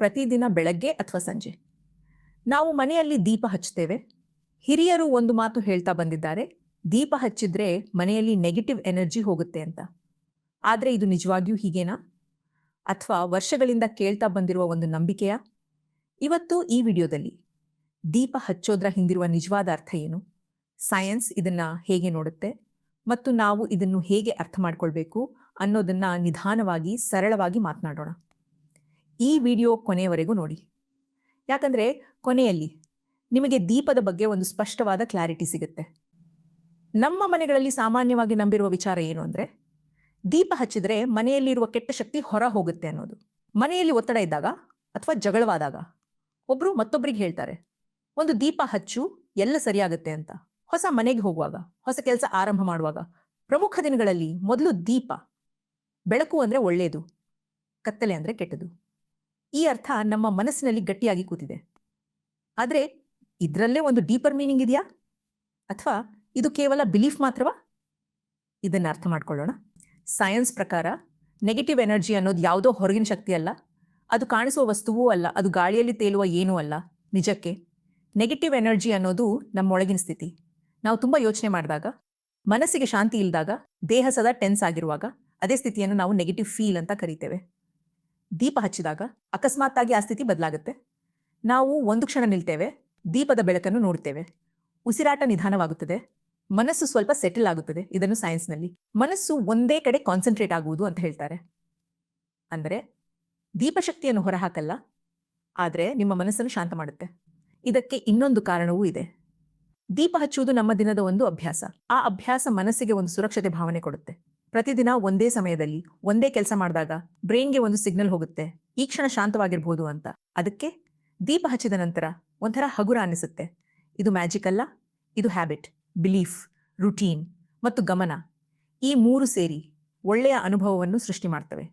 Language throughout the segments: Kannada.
ಪ್ರತಿದಿನ ಬೆಳಗ್ಗೆ ಅಥವಾ ಸಂಜೆ ನಾವು ಮನೆಯಲ್ಲಿ ದೀಪ ಹಚ್ಚುತ್ತೇವೆ. ಹಿರಿಯರು ಒಂದು ಮಾತು ಹೇಳ್ತಾ ಬಂದಿದ್ದಾರೆ, ದೀಪ ಹಚ್ಚಿದ್ರೆ ಮನೆಯಲ್ಲಿ ನೆಗೆಟಿವ್ ಎನರ್ಜಿ ಹೋಗುತ್ತೆ ಅಂತ. ಆದರೆ ಇದು ನಿಜವಾಗಿಯೂ ಹೀಗೇನಾ? ಅಥವಾ ವರ್ಷಗಳಿಂದ ಕೇಳ್ತಾ ಬಂದಿರುವ ಒಂದು ನಂಬಿಕೆಯಾ? ಇವತ್ತು ಈ ವಿಡಿಯೋದಲ್ಲಿ ದೀಪ ಹಚ್ಚೋದ್ರ ಹಿಂದಿರುವ ನಿಜವಾದ ಅರ್ಥ ಏನು, ಸೈನ್ಸ್ ಇದನ್ನ ಹೇಗೆ ನೋಡುತ್ತೆ ಮತ್ತು ನಾವು ಇದನ್ನು ಹೇಗೆ ಅರ್ಥ ಮಾಡ್ಕೊಳ್ಬೇಕು ಅನ್ನೋದನ್ನ ನಿಧಾನವಾಗಿ ಸರಳವಾಗಿ ಮಾತನಾಡೋಣ. ಈ ವಿಡಿಯೋ ಕೊನೆಯವರೆಗೂ ನೋಡಿ, ಯಾಕಂದ್ರೆ ಕೊನೆಯಲ್ಲಿ ನಿಮಗೆ ದೀಪದ ಬಗ್ಗೆ ಒಂದು ಸ್ಪಷ್ಟವಾದ ಕ್ಲಾರಿಟಿ ಸಿಗುತ್ತೆ. ನಮ್ಮ ಮನೆಗಳಲ್ಲಿ ಸಾಮಾನ್ಯವಾಗಿ ನಂಬಿರುವ ವಿಚಾರ ಏನು ಅಂದ್ರೆ, ದೀಪ ಹಚ್ಚಿದ್ರೆ ಮನೆಯಲ್ಲಿರುವ ಕೆಟ್ಟ ಶಕ್ತಿ ಹೊರ ಹೋಗುತ್ತೆ ಅನ್ನೋದು. ಮನೆಯಲ್ಲಿ ಒತ್ತಡ ಇದ್ದಾಗ ಅಥವಾ ಜಗಳವಾದಾಗ ಒಬ್ರು ಮತ್ತೊಬ್ಬರಿಗೆ ಹೇಳ್ತಾರೆ, ಒಂದು ದೀಪ ಹಚ್ಚು ಎಲ್ಲ ಸರಿಯಾಗುತ್ತೆ ಅಂತ. ಹೊಸ ಮನೆಗೆ ಹೋಗುವಾಗ, ಹೊಸ ಕೆಲಸ ಆರಂಭ ಮಾಡುವಾಗ, ಪ್ರಮುಖ ದಿನಗಳಲ್ಲಿ ಮೊದಲು ದೀಪ. ಬೆಳಕು ಅಂದ್ರೆ ಒಳ್ಳೆಯದು, ಕತ್ತಲೆ ಅಂದ್ರೆ ಕೆಟ್ಟದು. ಈ ಅರ್ಥ ನಮ್ಮ ಮನಸ್ಸಿನಲ್ಲಿ ಗಟ್ಟಿಯಾಗಿ ಕೂತಿದೆ. ಆದರೆ ಇದರಲ್ಲೇ ಒಂದು ಡೀಪರ್ ಮೀನಿಂಗ್ ಇದೆಯಾ, ಅಥವಾ ಇದು ಕೇವಲ ಬಿಲೀಫ್ ಮಾತ್ರವಾ? ಇದನ್ನು ಅರ್ಥ ಮಾಡ್ಕೊಳ್ಳೋಣ. ಸೈನ್ಸ್ ಪ್ರಕಾರ ನೆಗೆಟಿವ್ ಎನರ್ಜಿ ಅನ್ನೋದು ಯಾವುದೋ ಹೊರಗಿನ ಶಕ್ತಿ ಅಲ್ಲ, ಅದು ಕಾಣಿಸುವ ವಸ್ತುವೂ ಅಲ್ಲ, ಅದು ಗಾಳಿಯಲ್ಲಿ ತೇಲುವ ಏನೂ ಅಲ್ಲ. ನಿಜಕ್ಕೆ ನೆಗೆಟಿವ್ ಎನರ್ಜಿ ಅನ್ನೋದು ನಮ್ಮೊಳಗಿನ ಸ್ಥಿತಿ. ನಾವು ತುಂಬ ಯೋಚನೆ ಮಾಡಿದಾಗ, ಮನಸ್ಸಿಗೆ ಶಾಂತಿ ಇಲ್ಲದಾಗ, ದೇಹ ಸದಾ ಟೆನ್ಸ್ ಆಗಿರುವಾಗ, ಅದೇ ಸ್ಥಿತಿಯನ್ನು ನಾವು ನೆಗೆಟಿವ್ ಫೀಲ್ ಅಂತ ಕರಿತೇವೆ. ದೀಪ ಹಚ್ಚಿದಾಗ ಅಕಸ್ಮಾತ್ತಾಗಿ ಆ ಸ್ಥಿತಿ ಬದಲಾಗುತ್ತೆ. ನಾವು ಒಂದು ಕ್ಷಣ ನಿಲ್ತೇವೆ, ದೀಪದ ಬೆಳಕನ್ನು ನೋಡ್ತೇವೆ, ಉಸಿರಾಟ ನಿಧಾನವಾಗುತ್ತದೆ, ಮನಸ್ಸು ಸ್ವಲ್ಪ ಸೆಟಲ್ ಆಗುತ್ತದೆ. ಇದನ್ನು ಸೈನ್ಸ್ನಲ್ಲಿ ಮನಸ್ಸು ಒಂದೇ ಕಡೆ ಕಾನ್ಸಂಟ್ರೇಟ್ ಆಗುವುದು ಅಂತ ಹೇಳ್ತಾರೆ. ಅಂದರೆ ದೀಪಶಕ್ತಿಯನ್ನು ಹೊರಹಾಕಲ್ಲ, ಆದರೆ ನಿಮ್ಮ ಮನಸ್ಸನ್ನು ಶಾಂತ ಮಾಡುತ್ತೆ. ಇದಕ್ಕೆ ಇನ್ನೊಂದು ಕಾರಣವೂ ಇದೆ. ದೀಪ ಹಚ್ಚುವುದು ನಮ್ಮ ದಿನದ ಒಂದು ಅಭ್ಯಾಸ. ಆ ಅಭ್ಯಾಸ ಮನಸ್ಸಿಗೆ ಒಂದು ಸುರಕ್ಷತೆ ಭಾವನೆ ಕೊಡುತ್ತೆ. ಪ್ರತಿದಿನ ಒಂದೇ ಸಮಯದಲ್ಲಿ ಒಂದೇ ಕೆಲಸ ಮಾಡಿದಾಗ ಬ್ರೈನ್ಗೆ ಒಂದು ಸಿಗ್ನಲ್ ಹೋಗುತ್ತೆ, ಈ ಕ್ಷಣ ಶಾಂತವಾಗಿರ್ಬೋದು ಅಂತ. ಅದಕ್ಕೆ ದೀಪ ಹಚ್ಚಿದ ನಂತರ ಒಂಥರ ಹಗುರ ಅನ್ನಿಸುತ್ತೆ. ಇದು ಮ್ಯಾಜಿಕ್ ಅಲ್ಲ, ಇದು ಹ್ಯಾಬಿಟ್, ಬಿಲೀಫ್, ರುಟೀನ್ ಮತ್ತು ಗಮನ, ಈ ಮೂರು ಸೇರಿ ಒಳ್ಳೆಯ ಅನುಭವವನ್ನು ಸೃಷ್ಟಿ ಮಾಡ್ತವೆ.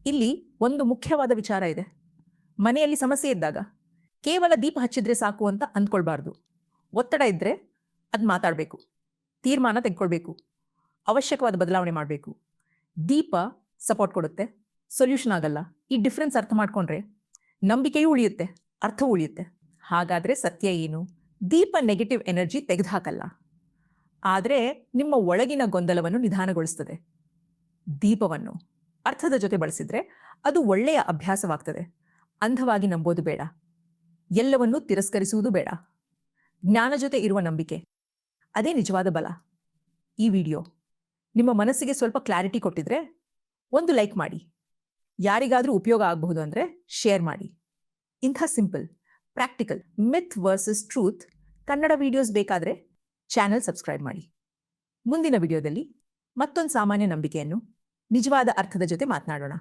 ಇಲ್ಲಿ ಒಂದು ಮುಖ್ಯವಾದ ವಿಚಾರ ಇದೆ. ಮನೆಯಲ್ಲಿ ಸಮಸ್ಯೆ ಇದ್ದಾಗ ಕೇವಲ ದೀಪ ಹಚ್ಚಿದ್ರೆ ಸಾಕು ಅಂತ ಅಂದ್ಕೊಳ್ಬಾರ್ದು. ಒತ್ತಡ ಇದ್ದರೆ ಅದು ಮಾತಾಡಬೇಕು, ತೀರ್ಮಾನ ತೆಗೆದುಕೊಳ್ಬೇಕು, ಅವಶ್ಯಕವಾದ ಬದಲಾವಣೆ ಮಾಡಬೇಕು. ದೀಪ ಸಪೋರ್ಟ್ ಕೊಡುತ್ತೆ, ಸೊಲ್ಯೂಷನ್ ಆಗಲ್ಲ. ಈ ಡಿಫ್ರೆನ್ಸ್ ಅರ್ಥ ಮಾಡ್ಕೊಂಡ್ರೆ ನಂಬಿಕೆಯೂ ಉಳಿಯುತ್ತೆ, ಅರ್ಥವೂ ಉಳಿಯುತ್ತೆ. ಹಾಗಾದರೆ ಸತ್ಯ ಏನು? ದೀಪ ನೆಗೆಟಿವ್ ಎನರ್ಜಿ ತೆಗೆದುಹಾಕಲ್ಲ, ಆದರೆ ನಿಮ್ಮ ಒಳಗಿನ ಗೊಂದಲವನ್ನು ನಿಧಾನಗೊಳಿಸ್ತದೆ. ದೀಪವನ್ನು ಅರ್ಥದ ಜೊತೆ ಬಳಸಿದ್ರೆ ಅದು ಒಳ್ಳೆಯ ಅಭ್ಯಾಸವಾಗ್ತದೆ. ಅಂಧವಾಗಿ ನಂಬೋದು ಬೇಡ, ಎಲ್ಲವನ್ನೂ ತಿರಸ್ಕರಿಸುವುದು ಬೇಡ. ಜ್ಞಾನ ಜೊತೆ ಇರುವ ನಂಬಿಕೆ, ಅದೇ ನಿಜವಾದ ಬಲ. ಈ ವಿಡಿಯೋ ನಿಮ್ಮ ಮನಸ್ಸಿಗೆ ಸ್ವಲ್ಪ ಕ್ಲಾರಿಟಿ ಕೊಟ್ಟಿದ್ರೆ ಒಂದು ಲೈಕ್ ಮಾಡಿ. ಯಾರಿಗಾದರೂ ಉಪಯೋಗ ಆಗಬಹುದು ಅಂದರೆ ಶೇರ್ ಮಾಡಿ. ಇಂಥ ಸಿಂಪಲ್, ಪ್ರಾಕ್ಟಿಕಲ್ ಮಿತ್ ವರ್ಸಸ್ ಟ್ರೂತ್ ಕನ್ನಡ ವಿಡಿಯೋಸ್ ಬೇಕಾದರೆ ಚಾನೆಲ್ ಸಬ್ಸ್ಕ್ರೈಬ್ ಮಾಡಿ. ಮುಂದಿನ ವಿಡಿಯೋದಲ್ಲಿ ಮತ್ತೊಂದು ಸಾಮಾನ್ಯ ನಂಬಿಕೆಯನ್ನು ನಿಜವಾದ ಅರ್ಥದ ಜೊತೆ ಮಾತನಾಡೋಣ.